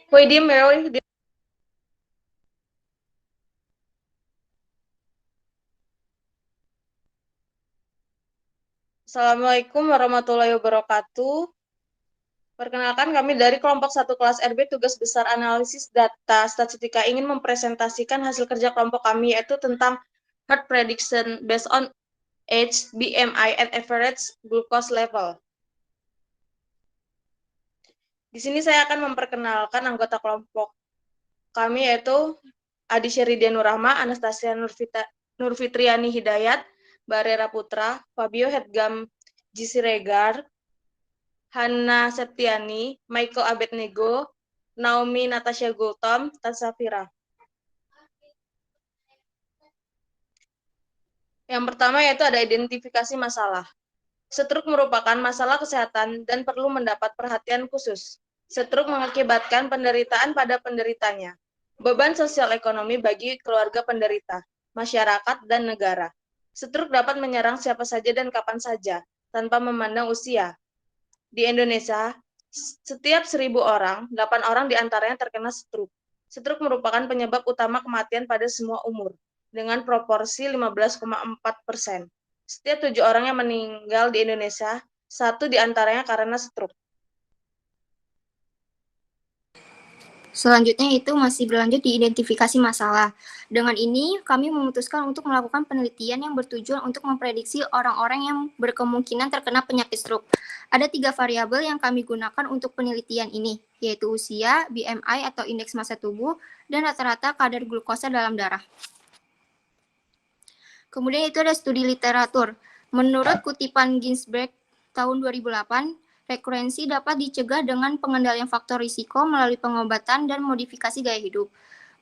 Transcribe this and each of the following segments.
Woi, diem ya, woi. Assalamualaikum warahmatullahi wabarakatuh. Perkenalkan, kami dari kelompok 1 kelas RB tugas besar analisis data statistika ingin mempresentasikan hasil kerja kelompok kami, yaitu tentang herd prediction based on age, BMI, and average glucose level. Di sini saya akan memperkenalkan anggota kelompok kami, yaitu Adi Syeridia Nurrahma, Anastasia Nurfitriani Hidayat, Barera Putra, Fabio Hedgam Jisiregar, Hana Septiani, Michael Abednego, Naomi Natasha Gultom, Tansafira. Yang pertama yaitu ada identifikasi masalah. Stroke merupakan masalah kesehatan dan perlu mendapat perhatian khusus. Stroke mengakibatkan penderitaan pada penderitanya. Beban sosial ekonomi bagi keluarga penderita, masyarakat, dan negara. Stroke dapat menyerang siapa saja dan kapan saja, tanpa memandang usia. Di Indonesia, setiap 1.000 orang, 8 orang diantaranya terkena stroke. Stroke merupakan penyebab utama kematian pada semua umur, dengan proporsi 15,4%. Setiap 7 orang yang meninggal di Indonesia, 1 diantaranya karena stroke. Selanjutnya itu masih berlanjut di identifikasi masalah. Dengan ini, kami memutuskan untuk melakukan penelitian yang bertujuan untuk memprediksi orang-orang yang berkemungkinan terkena penyakit stroke. Ada 3 variabel yang kami gunakan untuk penelitian ini, yaitu usia, BMI atau indeks massa tubuh, dan rata-rata kadar glukosa dalam darah. Kemudian itu ada studi literatur. Menurut kutipan Ginsberg tahun 2008, rekurensi dapat dicegah dengan pengendalian faktor risiko melalui pengobatan dan modifikasi gaya hidup.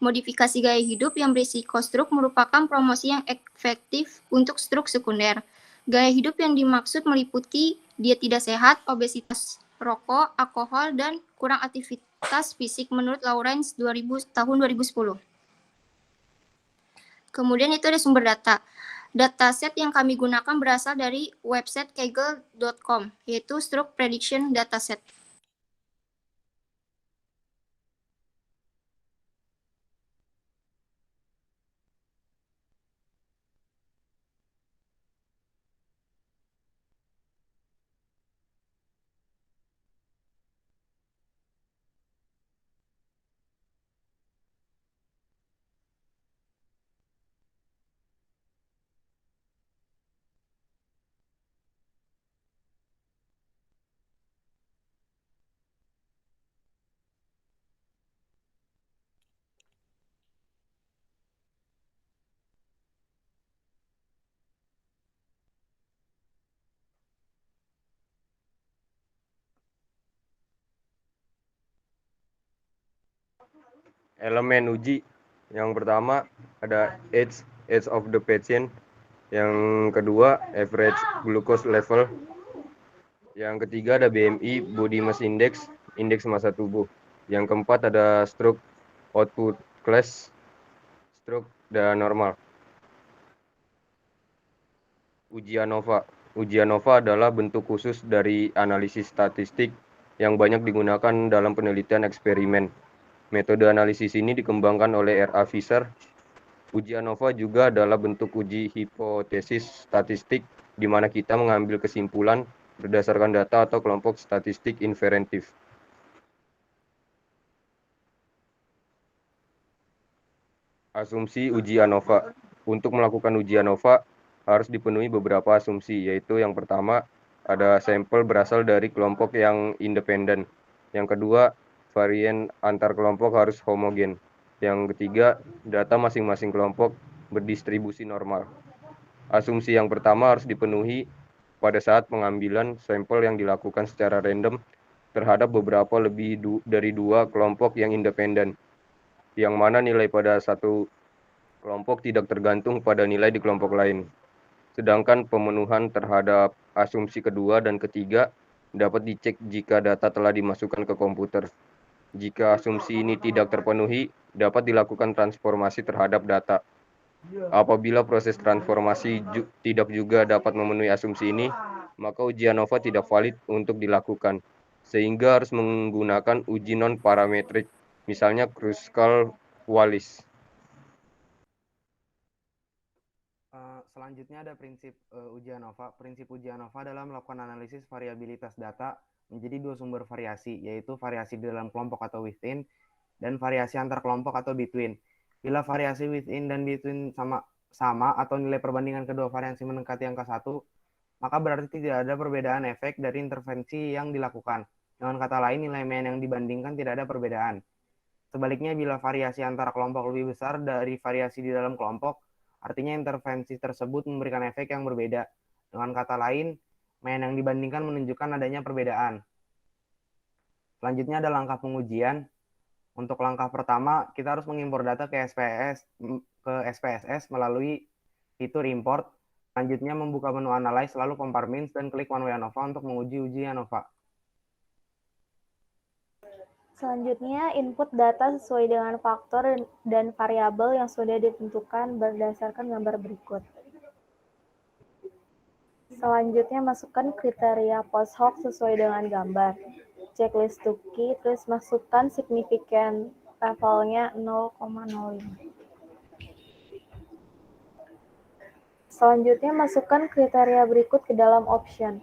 Modifikasi gaya hidup yang berisiko stroke merupakan promosi yang efektif untuk stroke sekunder. Gaya hidup yang dimaksud meliputi diet tidak sehat, obesitas, rokok, alkohol, dan kurang aktivitas fisik menurut Lawrence tahun 2010. Kemudian itu ada sumber data. Dataset yang kami gunakan berasal dari website kegel.com, yaitu Stroke Prediction Dataset. Elemen uji yang pertama ada age of the patient, yang kedua average glucose level, yang ketiga ada BMI body mass index, indeks massa tubuh, yang keempat ada stroke output class, stroke dan normal. Uji ANOVA. Uji ANOVA adalah bentuk khusus dari analisis statistik yang banyak digunakan dalam penelitian eksperimen. Metode analisis ini dikembangkan oleh R.A. Fisher. Uji ANOVA juga adalah bentuk uji hipotesis statistik di mana kita mengambil kesimpulan berdasarkan data atau kelompok statistik inferentif. Asumsi uji ANOVA. Untuk melakukan uji ANOVA harus dipenuhi beberapa asumsi, yaitu yang pertama ada sampel berasal dari kelompok yang independen. Yang kedua, varian antar kelompok harus homogen. Yang ketiga, data masing-masing kelompok berdistribusi normal. Asumsi yang pertama harus dipenuhi pada saat pengambilan sampel yang dilakukan secara random terhadap beberapa lebih dari 2 kelompok yang independen, yang mana nilai pada satu kelompok tidak tergantung pada nilai di kelompok lain. Sedangkan pemenuhan terhadap asumsi kedua dan ketiga dapat dicek jika data telah dimasukkan ke komputer. Jika asumsi ini tidak terpenuhi, dapat dilakukan transformasi terhadap data. Apabila proses transformasi tidak juga dapat memenuhi asumsi ini, maka uji ANOVA tidak valid untuk dilakukan. sehingga harus menggunakan uji non-parametrik, misalnya Kruskal-Wallis. Selanjutnya ada prinsip uji ANOVA. Prinsip uji ANOVA adalah melakukan analisis variabilitas data menjadi dua sumber variasi, yaitu variasi di dalam kelompok atau within, dan variasi antar kelompok atau between. Bila variasi within dan between sama atau nilai perbandingan kedua variasi mendekati angka 1, maka berarti tidak ada perbedaan efek dari intervensi yang dilakukan. Dengan kata lain, nilai mean yang dibandingkan tidak ada perbedaan. Sebaliknya, bila variasi antara kelompok lebih besar dari variasi di dalam kelompok, artinya intervensi tersebut memberikan efek yang berbeda. Dengan kata lain, mean yang dibandingkan menunjukkan adanya perbedaan. Selanjutnya ada langkah pengujian. Untuk langkah pertama, kita harus mengimpor data ke SPSS melalui fitur import. Selanjutnya membuka menu analyze, lalu compare means, dan klik one way ANOVA untuk menguji uji ANOVA. Selanjutnya, input data sesuai dengan faktor dan variabel yang sudah ditentukan berdasarkan gambar berikut. Selanjutnya, masukkan kriteria post hoc sesuai dengan gambar. Checklist to key, terus masukkan signifikan levelnya 0,05. Selanjutnya, masukkan kriteria berikut ke dalam option.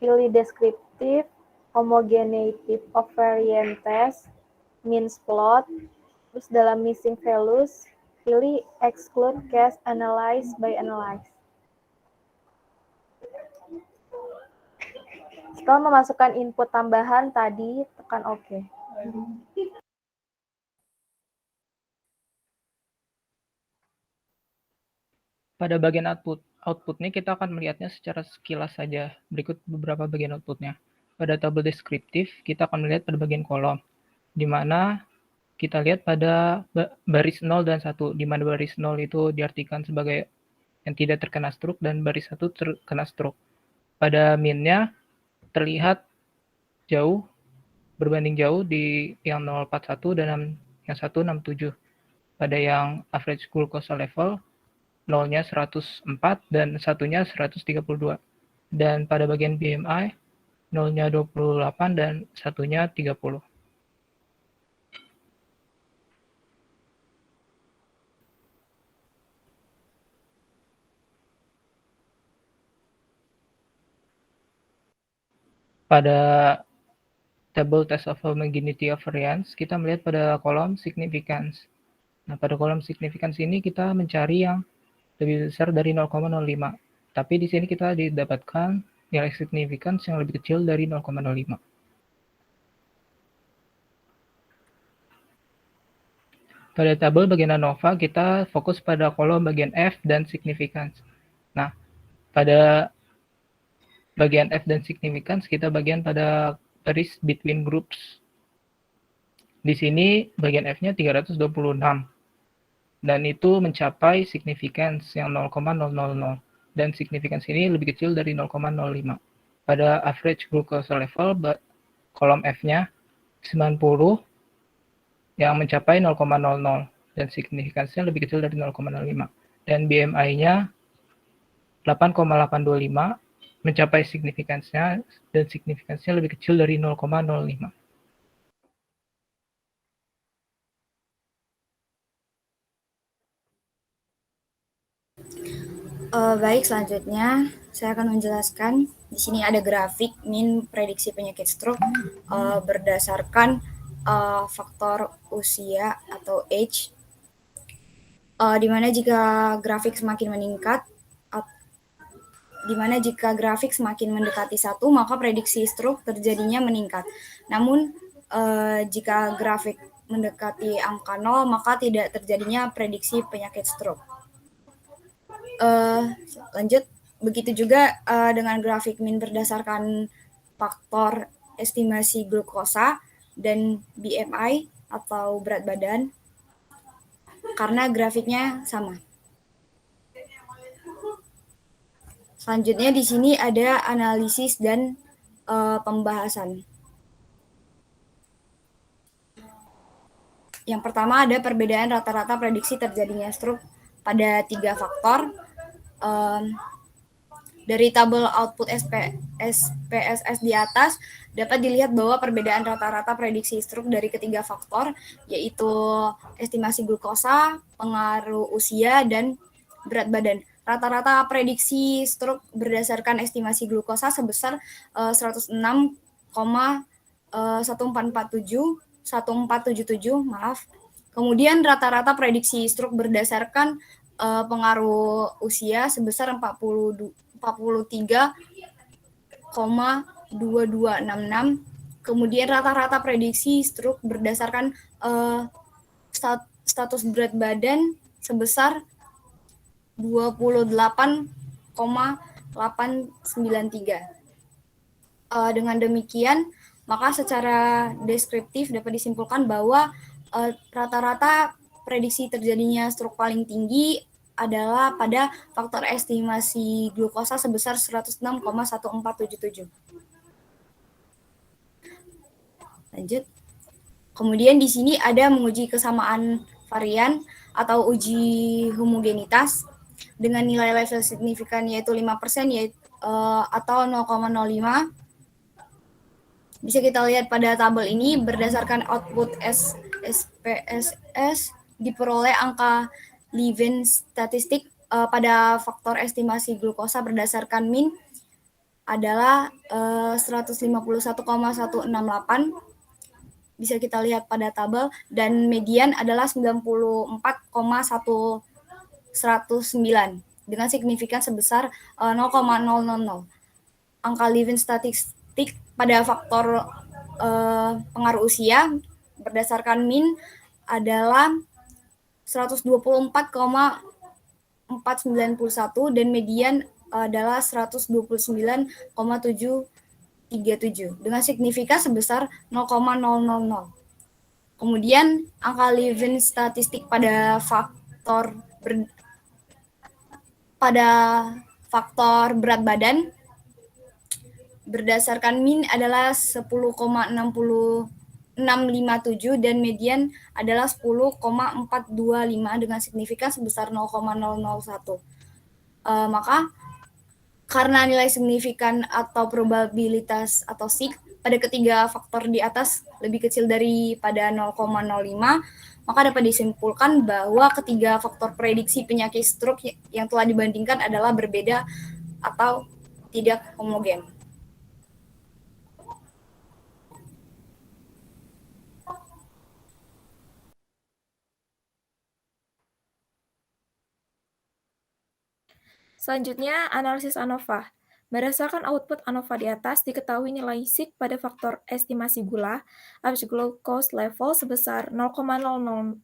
Pilih deskriptif, homogeneity of variance test, means plot, terus dalam missing values, pilih exclude case analyze by analyze. Setelah memasukkan input tambahan tadi, tekan OK. Pada bagian outputnya kita akan melihatnya secara sekilas saja. Berikut beberapa bagian outputnya. Pada tabel deskriptif, kita akan melihat pada bagian kolom, di mana kita lihat pada baris 0 dan 1, di mana baris 0 itu diartikan sebagai yang tidak terkena stroke dan baris 1 terkena stroke. Pada min-nya terlihat jauh, berbanding jauh di yang 041 dan yang 167. Pada yang average glucose level, 0-nya 104 dan 1-nya 132. Dan pada bagian BMI, 0-nya 28 dan 1-nya 30. Pada table test of homogeneity of variance, kita melihat pada kolom significance. Nah, pada kolom significance ini kita mencari yang lebih besar dari 0,05. Tapi di sini kita didapatkan nilai significance yang lebih kecil dari 0,05. Pada tabel bagian ANOVA, kita fokus pada kolom bagian F dan significance. Nah, pada bagian F dan significance, kita bagian pada baris between groups. Di sini bagian F-nya 326. Dan itu mencapai significance yang 0,000. Dan significance ini lebih kecil dari 0,05. Pada average glucose level, kolom F-nya 90 yang mencapai 0,00 dan signifikasinya lebih kecil dari 0,05. Dan BMI-nya 8,825 mencapai signifikasinya dan signifikasinya lebih kecil dari 0,05. Baik, selanjutnya saya akan menjelaskan. Di sini ada grafik min prediksi penyakit stroke berdasarkan faktor usia atau age, di mana jika grafik semakin meningkat, semakin mendekati 1, maka prediksi stroke terjadinya meningkat. Namun, jika grafik mendekati angka 0, maka tidak terjadinya prediksi penyakit stroke. Lanjut, begitu juga dengan grafik min berdasarkan faktor estimasi glukosa dan BMI atau berat badan, karena grafiknya sama. Selanjutnya di sini ada analisis dan pembahasan. Yang pertama ada perbedaan rata-rata prediksi terjadinya stroke pada 3 faktor. Dari tabel output SPSS di atas, dapat dilihat bahwa perbedaan rata-rata prediksi stroke dari ketiga faktor, yaitu estimasi glukosa, pengaruh usia, dan berat badan. Rata-rata prediksi stroke berdasarkan estimasi glukosa sebesar 106,1477, maaf. Kemudian rata-rata prediksi stroke berdasarkan pengaruh usia sebesar 43,2266. Kemudian rata-rata prediksi stroke berdasarkan status berat badan sebesar 28,893. Dengan demikian, maka secara deskriptif dapat disimpulkan bahwa rata-rata prediksi terjadinya stroke paling tinggi adalah pada faktor estimasi glukosa sebesar 106,1477. Lanjut. Kemudian di sini ada menguji kesamaan varian atau uji homogenitas dengan nilai level signifikan yaitu 5% atau 0,05. Bisa kita lihat pada tabel ini berdasarkan output SPSS diperoleh angka Levin statistik pada faktor estimasi glukosa berdasarkan min adalah 151,168. Bisa kita lihat pada tabel, dan median adalah 94,109 dengan signifikan sebesar 0,000. Angka Levin statistik pada faktor pengaruh usia berdasarkan min adalah 124,491 dan median adalah 129,737 dengan signifikan sebesar 0,000. Kemudian angka Levin statistik pada faktor berat badan berdasarkan min adalah 10,657 dan median adalah 10,425 dengan signifikan sebesar 0,001. Maka karena nilai signifikan atau probabilitas atau SIG pada ketiga faktor di atas lebih kecil daripada 0,05, maka dapat disimpulkan bahwa ketiga faktor prediksi penyakit stroke yang telah dibandingkan adalah berbeda atau tidak homogen. Selanjutnya, analisis ANOVA. Berdasarkan output ANOVA di atas, diketahui nilai SIG pada faktor estimasi gula, average glucose level sebesar 0,000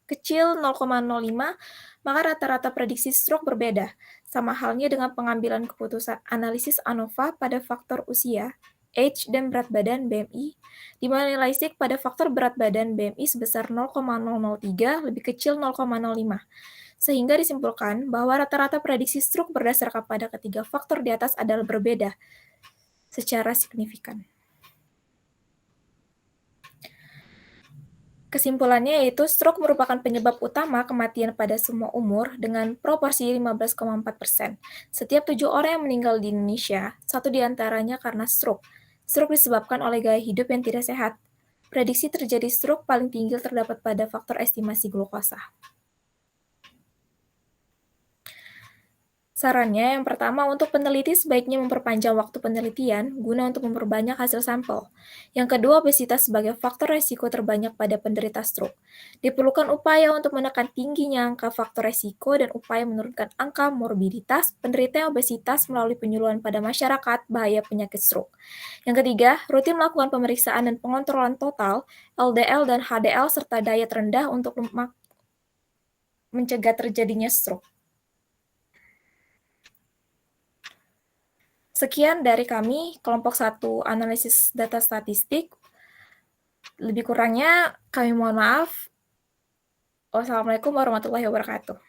kecil 0,05, maka rata-rata prediksi stroke berbeda. Sama halnya dengan pengambilan keputusan analisis ANOVA pada faktor usia, age, dan berat badan BMI, di mana nilai SIG pada faktor berat badan BMI sebesar 0,003 lebih kecil 0,05. Sehingga disimpulkan bahwa rata-rata prediksi stroke berdasarkan pada ketiga faktor di atas adalah berbeda secara signifikan. Kesimpulannya yaitu stroke merupakan penyebab utama kematian pada semua umur dengan proporsi 15,4%. Setiap 7 orang yang meninggal di Indonesia, 1 diantaranya karena stroke. Stroke disebabkan oleh gaya hidup yang tidak sehat. Prediksi terjadi stroke paling tinggi terdapat pada faktor estimasi glukosa. Sarannya, yang pertama, untuk peneliti sebaiknya memperpanjang waktu penelitian guna untuk memperbanyak hasil sampel. Yang kedua, obesitas sebagai faktor resiko terbanyak pada penderita stroke. Diperlukan upaya untuk menekan tingginya angka faktor resiko dan upaya menurunkan angka morbiditas penderita obesitas melalui penyuluhan pada masyarakat bahaya penyakit stroke. Yang ketiga, rutin melakukan pemeriksaan dan pengontrolan total, LDL dan HDL serta diet rendah untuk mencegah terjadinya stroke. Sekian dari kami, kelompok 1 analisis data statistik. Lebih kurangnya kami mohon maaf. Wassalamualaikum warahmatullahi wabarakatuh.